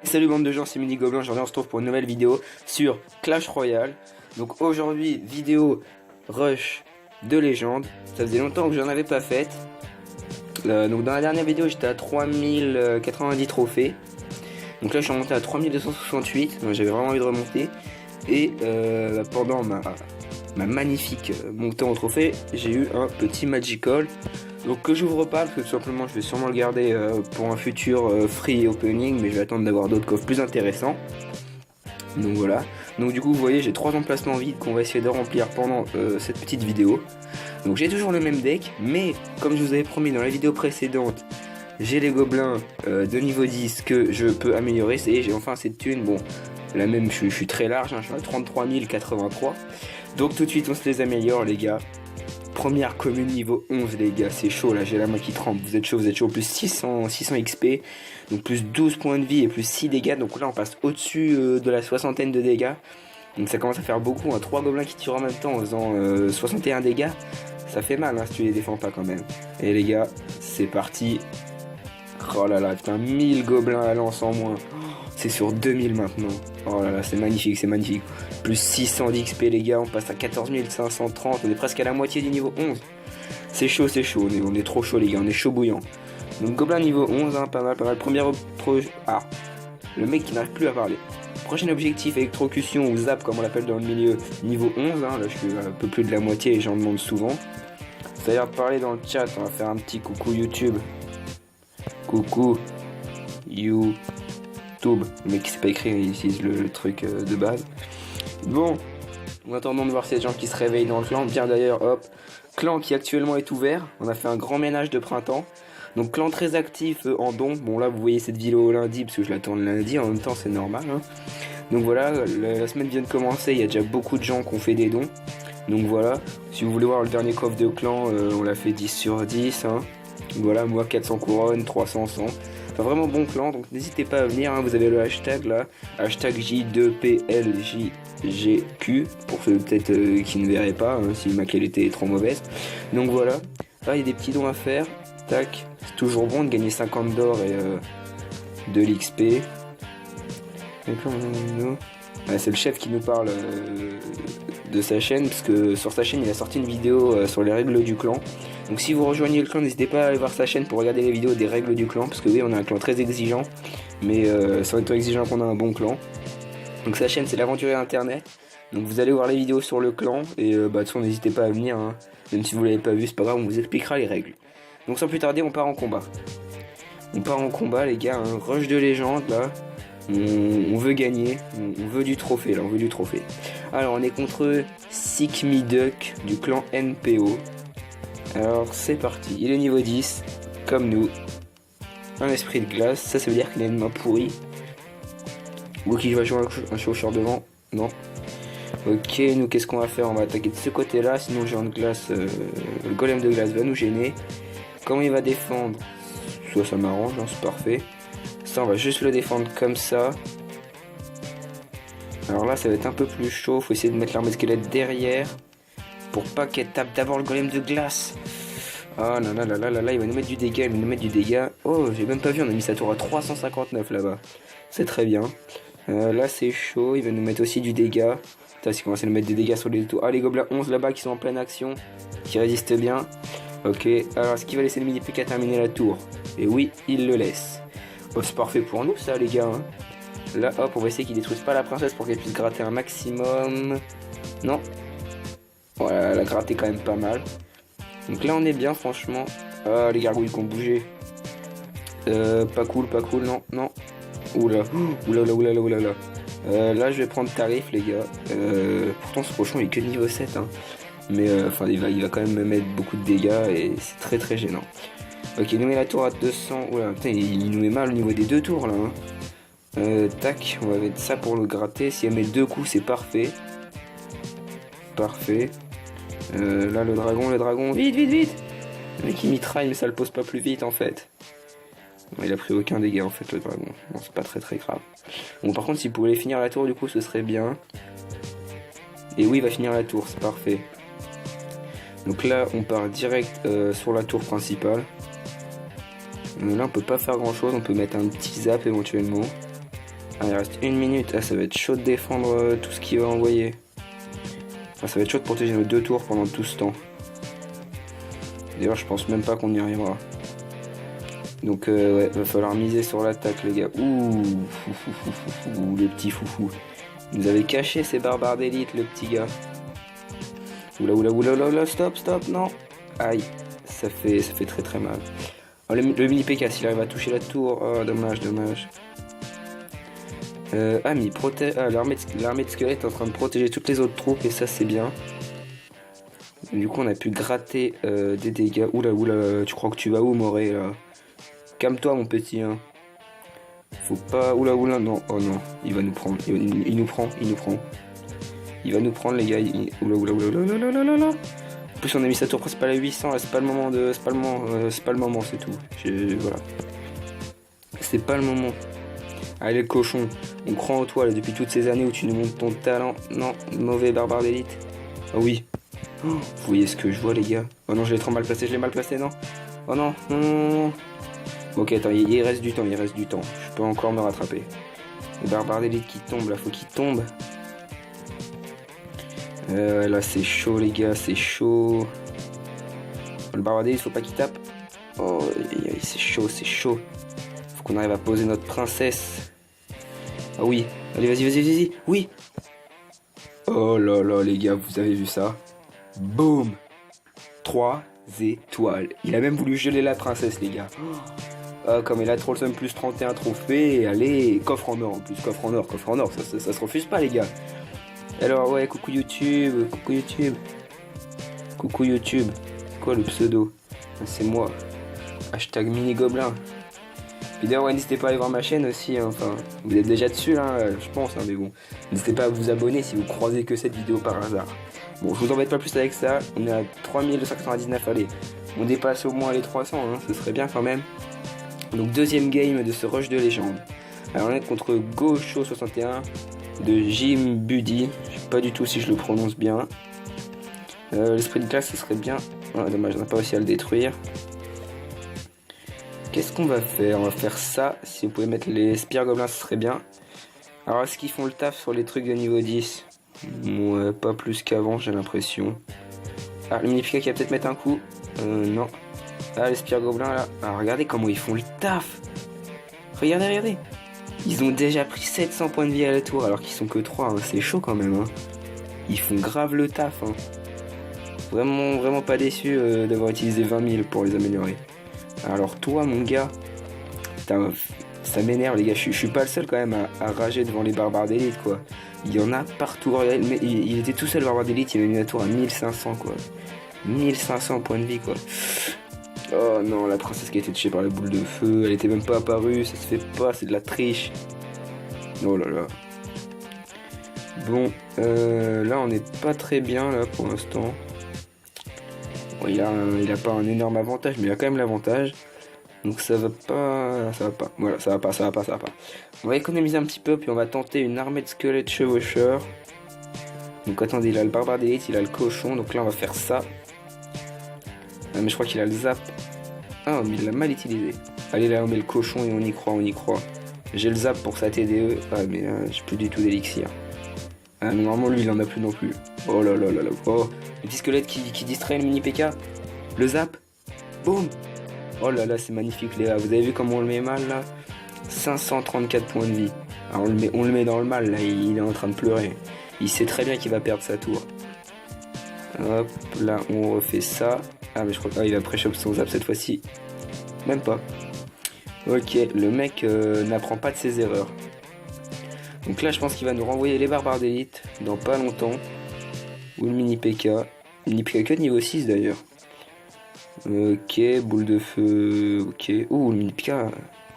Salut bande de gens, c'est Mini Gobelin. Aujourd'hui on se retrouve pour une nouvelle vidéo sur Clash Royale. Donc aujourd'hui vidéo rush de légende. Ça faisait longtemps que j'en avais pas faite. Donc dans la dernière vidéo j'étais à 3090 trophées. Donc là je suis remonté à 3268. J'avais vraiment envie de remonter. Et pendant ma magnifique montée en trophée, j'ai eu un petit Magical. Donc que j'ouvre pas parce que tout simplement je vais sûrement le garder pour un futur free opening, mais je vais attendre d'avoir d'autres coffres plus intéressants. Donc voilà. Donc du coup vous voyez j'ai 3 emplacements vides qu'on va essayer de remplir pendant cette petite vidéo. Donc j'ai toujours le même deck, mais comme je vous avais promis dans la vidéo précédente, j'ai les gobelins de niveau 10 que je peux améliorer. Et j'ai enfin assez de thunes. Bon, là même je suis très large, hein, je suis à 33 083. Donc tout de suite on se les améliore les gars. Première commune niveau 11 les gars, c'est chaud là, j'ai la main qui tremble, vous êtes chaud, plus 600 XP, donc plus 12 points de vie et plus 6 dégâts, donc là on passe au-dessus de la soixantaine de dégâts, donc ça commence à faire beaucoup, hein. 3 gobelins qui tirent en même temps en faisant 61 dégâts, ça fait mal hein, si tu les défends pas quand même. Et les gars, c'est parti, oh là là, putain 1000 gobelins à lance en moins, c'est sur 2000 maintenant, oh là là c'est magnifique, plus 600 d'XP les gars, on passe à 14 530, on est presque à la moitié du niveau 11. C'est chaud, on est trop chaud les gars, on est chaud bouillant. Donc gobelin niveau 11, hein, pas mal. Le mec qui n'arrive plus à parler. Prochain objectif, électrocution ou zap comme on l'appelle dans le milieu, niveau 11, hein, là je suis un peu plus de la moitié et j'en demande souvent. Ça a l'air de parler dans le chat, on va faire un petit coucou YouTube. Coucou YouTube. Le mec qui sait pas écrire, il utilise le truc de base. Bon, en attendant de voir ces gens qui se réveillent dans le clan, bien d'ailleurs, hop, clan qui actuellement est ouvert, on a fait un grand ménage de printemps, donc clan très actif en don, bon là vous voyez cette vidéo lundi, parce que je la tourne lundi, en même temps c'est normal, hein. Donc voilà, la semaine vient de commencer, il y a déjà beaucoup de gens qui ont fait des dons, donc voilà, si vous voulez voir le dernier coffre de clan, on l'a fait 10 sur 10, hein. Voilà, moi 400 couronnes, 300, 100. Enfin, vraiment bon clan, donc n'hésitez pas à venir, hein, vous avez le hashtag là, hashtag J2PLJGQ, pour ceux peut-être qui ne verraient pas, hein, si ma qualité est trop mauvaise. Donc voilà, là il y a des petits dons à faire, tac, c'est toujours bon de gagner 50 d'or et de l'XP. Ouais, c'est le chef qui nous parle de sa chaîne, parce que sur sa chaîne il a sorti une vidéo sur les règles du clan. Donc si vous rejoignez le clan, n'hésitez pas à aller voir sa chaîne pour regarder les vidéos des règles du clan, parce que oui on a un clan très exigeant, mais sans être exigeant qu'on a un bon clan. Donc sa chaîne c'est l'aventurier internet, donc vous allez voir les vidéos sur le clan, et de toute façon n'hésitez pas à venir, hein. Même si vous l'avez pas vu c'est pas grave, on vous expliquera les règles. Donc sans plus tarder on part en combat. On part en combat les gars, un rush de légende là. On veut gagner, on veut du trophée là, on veut du trophée. Alors on est contre Sick Me Duck du clan NPO. Alors c'est parti, il est niveau 10, comme nous. Un esprit de glace, ça veut dire qu'il a une main pourrie. Ou qu'il va jouer un chauffeur devant, non. Ok, nous qu'est-ce qu'on va faire? On va attaquer de ce côté là, sinon le géant de glace, le golem de glace va nous gêner. Comment il va défendre? Soit ça m'arrange, hein, c'est parfait. Ça on va juste le défendre comme ça. Alors là ça va être un peu plus chaud, faut essayer de mettre l'armée squelette derrière pour pas qu'elle tape d'abord le golem de glace. Ah là là là là là là, il va nous mettre du dégât, Oh j'ai même pas vu, on a mis sa tour à 359 là-bas. C'est très bien. Là c'est chaud, il va nous mettre aussi du dégât. Putain, s'il commence à nous mettre des dégâts sur les tours. Ah les gobelins 11 là-bas qui sont en pleine action, qui résistent bien. Ok, alors est-ce qu'il va laisser le mini pick à terminer la tour? Et oui, il le laisse. Oh, c'est parfait pour nous ça les gars, hein. Là hop, on va essayer qu'il détruise pas la princesse pour qu'elle puisse gratter un maximum. Non. Voilà, elle a gratté quand même pas mal. Donc là on est bien franchement. Ah les gargouilles qui ont bougé. Pas cool, non. Oula. Là je vais prendre tarif les gars. Pourtant ce prochain il est que de niveau 7 hein. Mais enfin il va quand même me mettre beaucoup de dégâts et c'est très très gênant. Ok, il nous met la tour à 200. Oula, putain, il nous met mal au niveau des 2 tours là, hein. Tac, on va mettre ça pour le gratter. Si elle met 2 coups, c'est parfait. Parfait. Là, le dragon. Vite. Le mec il mitraille, mais ça le pose pas plus vite en fait. Bon, il a pris aucun dégât en fait, le dragon. Bon, c'est pas très très grave. Bon, par contre, s'il pouvait finir la tour, du coup, ce serait bien. Et oui, il va finir la tour, c'est parfait. Donc là, on part direct sur la tour principale. Là on peut pas faire grand chose, on peut mettre un petit zap éventuellement. Ah, il reste 1 minute. Ah, ça va être chaud de défendre tout ce qu'il va envoyer. Ah, ça va être chaud de protéger nos 2 tours pendant tout ce temps. D'ailleurs, je pense même pas qu'on y arrivera. Donc, ouais, va falloir miser sur l'attaque, les gars. Ouh, le petit foufou. Il nous avait caché ces barbares d'élite, le petit gars. Oula, stop, non. Aïe, ça fait très très mal. Oh, le mini PK, s'il arrive à toucher la tour. Oh, dommage. Mais il protège. Ah, l'armée de squelettes est en train de protéger toutes les autres troupes, et ça, c'est bien. Du coup, on a pu gratter des dégâts. Oula, tu crois que tu vas où, Moré, là? Calme-toi, mon petit, hein. Faut pas... Oula, non. Oh non, il va nous prendre. Il nous prend. Il va nous prendre, les gars. Oula. En plus, on a mis sa tour principale à 800. Là, c'est pas le moment, c'est tout. Voilà. C'est pas le moment. Allez, le cochon. On croit en toi, là, depuis toutes ces années où tu nous montres ton talent. Non, mauvais barbare d'élite. Oh oui. Oh, vous voyez ce que je vois, les gars? Oh non, je l'ai trop mal placé, non. Oh non. Ok, attends, il reste du temps. Je peux encore me rattraper. Le barbare d'élite qui tombe, là, faut qu'il tombe. Là, c'est chaud, les gars, c'est chaud. Le barbare d'élite, faut pas qu'il tape. Oh, c'est chaud. Faut qu'on arrive à poser notre princesse. Ah oui, allez, vas-y. Oui. Oh là, les gars, vous avez vu ça? Boum. 3 étoiles. Il a même voulu geler la princesse, les gars. Ah, comme il a trop le seum, plus 31 trophées. Allez, coffre en or en plus. Coffre en or. Ça se refuse pas, les gars. Alors, ouais, coucou YouTube. C'est quoi le pseudo? C'est moi. Hashtag mini gobelin. Puis d'ailleurs, ouais, n'hésitez pas à aller voir ma chaîne aussi. Hein. Enfin, vous êtes déjà dessus, hein, je pense. Hein, mais bon, n'hésitez pas à vous abonner si vous croisez que cette vidéo par hasard. Bon, je vous embête pas plus avec ça. On est à 3299. Allez, on dépasse au moins les 300. Hein, ce serait bien quand même. Donc, deuxième game de ce rush de légende. Alors, on est contre Gaucho61 de Jim Buddy. Je sais pas du tout si je le prononce bien. L'esprit de classe, ce serait bien. Ah, dommage, on n'a pas réussi à le détruire. Qu'est-ce qu'on va faire? On va faire ça. Si vous pouvez mettre les spires gobelins, ce serait bien. Alors, est-ce qu'ils font le taf sur les trucs de niveau 10? Ouais, pas plus qu'avant, j'ai l'impression. Ah, le mini-pica qui va peut-être mettre un coup. Non. Ah, les spires gobelins, là. Ah, regardez comment ils font le taf. Regardez. Ils ont déjà pris 700 points de vie à la tour, alors qu'ils sont que 3. Hein. C'est chaud quand même. Hein. Ils font grave le taf. Hein. Vraiment pas déçu d'avoir utilisé 20 000 pour les améliorer. Alors toi, mon gars, ça m'énerve, les gars. Je suis pas le seul quand même à rager devant les barbares d'élite, quoi. Il y en a partout. Mais il était tout seul, le barbare d'élite. Il avait mis la tour à 1500, quoi. 1500 points de vie, quoi. Oh non, la princesse qui a été touchée par la boule de feu. Elle était même pas apparue. Ça se fait pas, c'est de la triche. Oh là là. Bon, là on n'est pas très bien là pour l'instant. Bon, il a pas un énorme avantage, mais il a quand même l'avantage. Donc ça va pas. Voilà, ça va pas. On va économiser un petit peu, puis on va tenter une armée de squelettes chevaucheurs. Donc attendez, il a le barbare d'élite, il a le cochon, donc là on va faire ça. Ah, mais je crois qu'il a le zap. Ah, mais il l'a mal utilisé. Allez, là on met le cochon et on y croit. J'ai le zap pour sa TDE. Ah, mais j'ai plus du tout d'élixir. Ah, mais normalement lui il en a plus non plus. Oh là. Oh, le petit squelette qui distrait le mini PK. Le zap. Boum. Oh là là, c'est magnifique les gars. Vous avez vu comment on le met mal là? 534 points de vie. Alors on le met dans le mal là, il est en train de pleurer. Il sait très bien qu'il va perdre sa tour. Hop, là on refait ça. Ah mais je crois qu'il va pré-shop son zap cette fois-ci. Même pas. Ok, le mec n'apprend pas de ses erreurs. Donc là je pense qu'il va nous renvoyer les barbares d'élite dans pas longtemps. Ou le mini PK. Mini PK que de niveau 6 d'ailleurs. Ok, boule de feu. Ok. Ouh, le mini PK,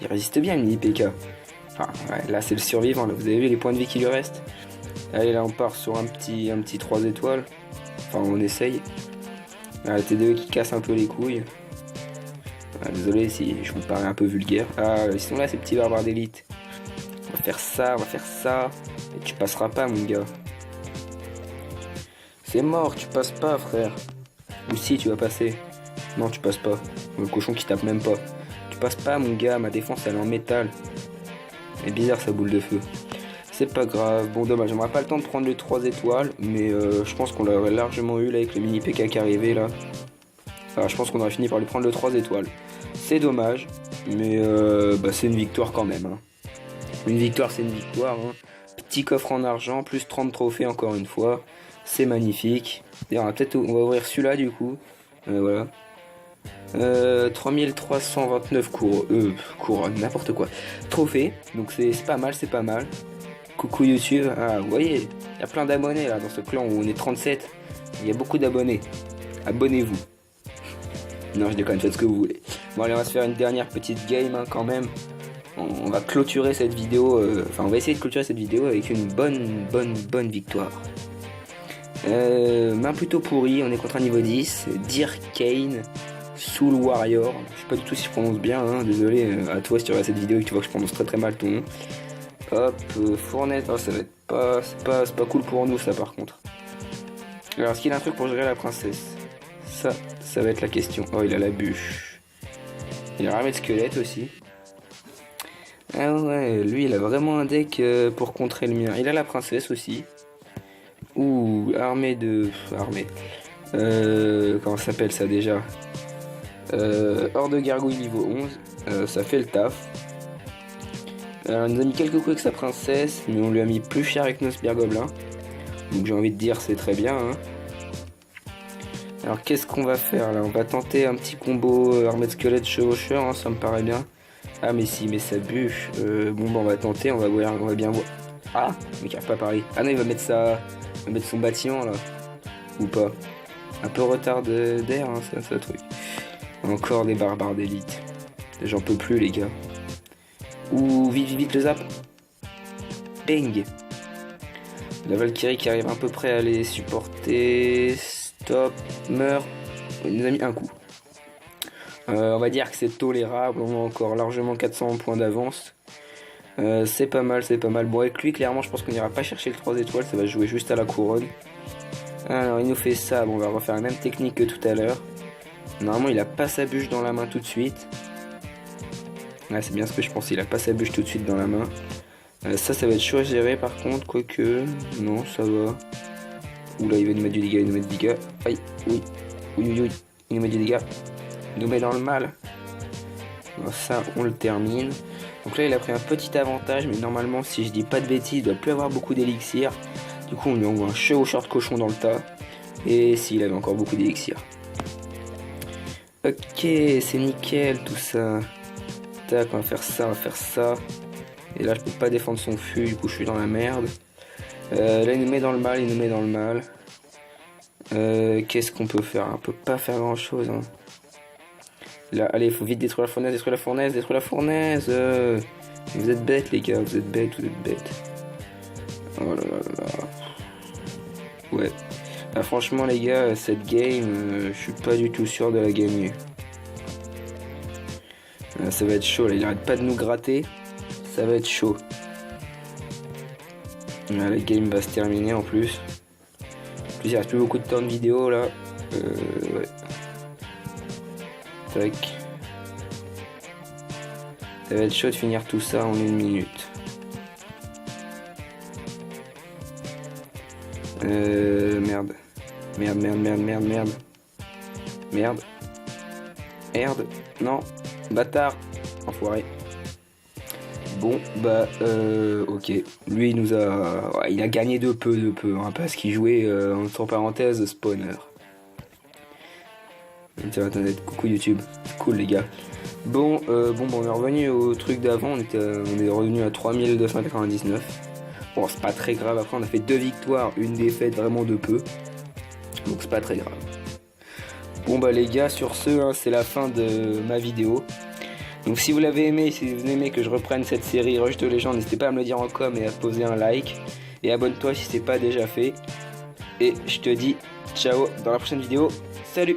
il résiste bien le mini PK. Enfin, ouais, là c'est le survivant. Là. Vous avez vu les points de vie qui lui restent. Allez, là on part sur un petit 3 étoiles. Enfin, on essaye. La TDE qui casse un peu les couilles. Ah, désolé si je vous parais un peu vulgaire. Ah, ils sont là ces petits barbares d'élite. On va faire ça. Et tu passeras pas, mon gars. C'est mort, tu passes pas, frère. Ou si, tu vas passer. Non, tu passes pas. Le cochon qui tape même pas. Tu passes pas, mon gars. Ma défense, elle est en métal. Elle est bizarre sa boule de feu. C'est pas grave, bon dommage, j'aimerais pas le temps de prendre les 3 étoiles, mais je pense qu'on l'aurait largement eu là avec le mini PK qui arrivait là. Enfin, je pense qu'on aurait fini par lui prendre le 3 étoiles. C'est dommage, mais c'est une victoire quand même. Hein. Une victoire c'est une victoire. Hein. Petit coffre en argent, plus 30 trophées encore une fois. C'est magnifique. D'ailleurs on va ouvrir celui-là du coup. Voilà. 3329 couronnes, n'importe quoi. Trophées, donc c'est pas mal, c'est pas mal. Coucou YouTube, ah vous voyez, il y a plein d'abonnés là dans ce clan où on est 37. Il y a beaucoup d'abonnés. Abonnez-vous. Non je déconne, faites ce que vous voulez. Bon allez on va se faire une dernière petite game hein, quand même. On va clôturer cette vidéo, on va essayer de clôturer cette vidéo avec une bonne victoire. Main plutôt pourrie, on est contre un niveau 10. Dear Kane, Soul Warrior. Je sais pas du tout si je prononce bien, hein, désolé à toi si tu regardes cette vidéo et que tu vois que je prononce très mal ton nom. Hop, fournette, oh, ça va être c'est pas cool pour nous ça par contre. Alors est-ce qu'il a un truc pour gérer la princesse? Ça va être la question. Oh il a la bûche. Il a armée de squelette aussi. Ah ouais, lui il a vraiment un deck pour contrer le mien. Il a la princesse aussi. Ouh, armée. Comment ça s'appelle ça déjà? Hors de gargouille niveau 11. Ça fait le taf. On nous a mis quelques coups avec sa princesse, mais on lui a mis plus cher avec nos Spear Gobelins. Donc j'ai envie de dire c'est très bien. Hein. Alors qu'est-ce qu'on va faire là? On va tenter un petit combo armée de squelette chevaucheur, hein, ça me paraît bien. Ah mais si, mais ça bûche. On va tenter, on va bien voir. Ah, mais il n'arrive pas à parler. Ah non, il va mettre son bâtiment là. Ou pas. Un peu retard d'air, hein, ça truc. Encore des barbares d'élite. J'en peux plus les gars. Ouh, vite le zap. Bang. La Valkyrie qui arrive à peu près à les supporter. Stop, meurt. Il nous a mis un coup. On va dire que c'est tolérable. On a encore largement 400 points d'avance. C'est pas mal. Bon, avec lui, clairement, je pense qu'on n'ira pas chercher le 3 étoiles. Ça va jouer juste à la couronne. Alors, il nous fait ça. Bon, on va refaire la même technique que tout à l'heure. Normalement, il a pas sa bûche dans la main tout de suite. Ouais, c'est bien ce que je pensais. Il a pas sa bûche tout de suite dans la main. Ça va être chaud à gérer par contre. Quoique, non, ça va. Oula, il va nous mettre du dégât. Aïe, oui. Il nous met du dégât. Il nous met dans le mal. Alors ça, on le termine. Donc là, il a pris un petit avantage. Mais normalement, si je dis pas de bêtises, il doit plus avoir beaucoup d'élixir. Du coup, on lui envoie un chevaucheur de cochon dans le tas. Et s'il avait encore beaucoup d'élixir. Ok, c'est nickel tout ça. Tac, on va faire ça. Et là, je peux pas défendre son fût, du coup, je suis dans la merde. Là, il nous met dans le mal. Qu'est-ce qu'on peut faire? On peut pas faire grand chose. Hein. Là, allez, il faut vite détruire la fournaise. Vous êtes bêtes, les gars, vous êtes bêtes. Oh là là. Ouais. Ah, franchement, les gars, cette game, je suis pas du tout sûr de la gagner. Ça va être chaud, là, il arrête pas de nous gratter. Ça va être chaud. Là, la game va se terminer en plus. En plus, il reste plus beaucoup de temps de vidéo là. Ouais. Tac. Ça va être chaud de finir tout ça en 1 minute. Merde. Non. Bâtard. Enfoiré. Bon, ok. Lui, il a gagné de peu, hein, parce qu'il jouait, entre parenthèses, spawner. Internet, coucou YouTube. Cool, les gars. Bon, on est revenu au truc d'avant. On est revenu à 3299. Bon, c'est pas très grave. Après, on a fait 2 victoires, 1 défaite, vraiment de peu. Donc, c'est pas très grave. Bon, les gars, sur ce, hein, c'est la fin de ma vidéo. Donc si vous l'avez aimé, si vous aimez que je reprenne cette série Rush de Légende, n'hésitez pas à me le dire en com et à poser un like. Et abonne-toi si c'est pas déjà fait. Et je te dis ciao dans la prochaine vidéo. Salut!